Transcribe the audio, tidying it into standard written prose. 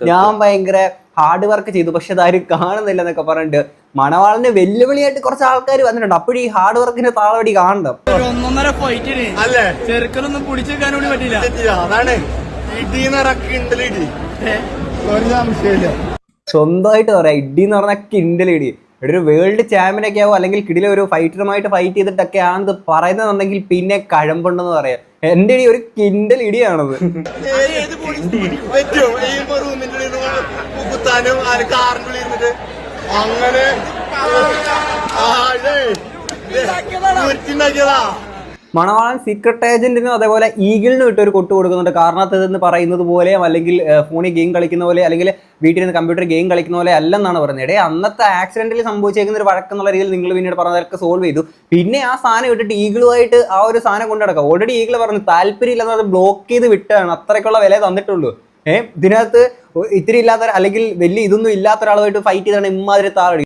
ഞാൻ ഭയങ്കര hard work ചെയ്തു, പക്ഷെ അതാരും കാണുന്നില്ല എന്നൊക്കെ പറഞ്ഞിട്ട് മണവാളിന് വെല്ലുവിളിയായിട്ട് കുറച്ച് ആൾക്കാർ വന്നിട്ടുണ്ട്. അപ്പോഴും ഈ ഹാർഡ് വർക്കിന്റെ താളവടി കാണണം. ഒന്നൊന്നര ഫൈറ്റിന് ചെറുക്കനൊന്നും പിടിച്ചെടുക്കാൻ കൂടി പറ്റില്ല. അതാണ് സ്വന്തമായിട്ട് പറയാം, ഇടി എന്ന് പറഞ്ഞാൽ കിണ്ടലിടി. ഒരു വേൾഡ് ചാമ്പ്യനൊക്കെ ആവും, അല്ലെങ്കിൽ കിടിലെ ഒരു ഫൈറ്ററുമായിട്ട് ഫൈറ്റ് ചെയ്തിട്ടൊക്കെ ആണെന്ന് പറയുന്നതെന്നുണ്ടെങ്കിൽ പിന്നെ കഴമ്പുണ്ടെന്ന് പറയാം. എന്റെ ഇടി ഒരു കിണ്ടൽ ഇടിയാണത്. മണവാളൻ സീക്രട്ട് ഏജന്റിനും അതേപോലെ ഈഗിളിനും ഇട്ടൊരു കൊട്ട് കൊടുക്കുന്നുണ്ട്. കാരണത്തതെന്ന് പറയുന്നത് പോലെ, അല്ലെങ്കിൽ ഫോണിൽ ഗെയിം കളിക്കുന്ന പോലെ, അല്ലെങ്കിൽ വീട്ടിൽ നിന്ന് കമ്പ്യൂട്ടർ ഗെയിം കളിക്കുന്ന പോലെ അല്ലെന്നാണ് പറയുന്നത്. അന്നത്തെ ആക്സിഡന്റിൽ സംഭവിച്ചേക്കുന്ന ഒരു വഴക്കെന്നുള്ള രീതിയിൽ നിങ്ങൾ പിന്നീട് പറഞ്ഞതൊക്കെ സോൾവ് ചെയ്തു. പിന്നെ ആ സാധനം ഇട്ടിട്ട് ഈഗിളുമായിട്ട് ആ ഒരു സാധനം കൊണ്ടു നടക്കാം. ഓൾറെഡി ഈഗിൾ പറഞ്ഞു താല്പര്യമില്ലെന്ന് അത് ബ്ലോക്ക് ചെയ്ത് വിട്ടാണ്, അത്രയ്ക്കുള്ള വില തന്നിട്ടുള്ളൂ. ഇതിനകത്ത് ഇത്തിരി ഇല്ലാത്ത, അല്ലെങ്കിൽ വലിയ ഇതൊന്നും ഇല്ലാത്ത ഒരാളുമായിട്ട് ഫൈറ്റ് ചെയ്താണ് ഇമ്മാതിരി താഴെ.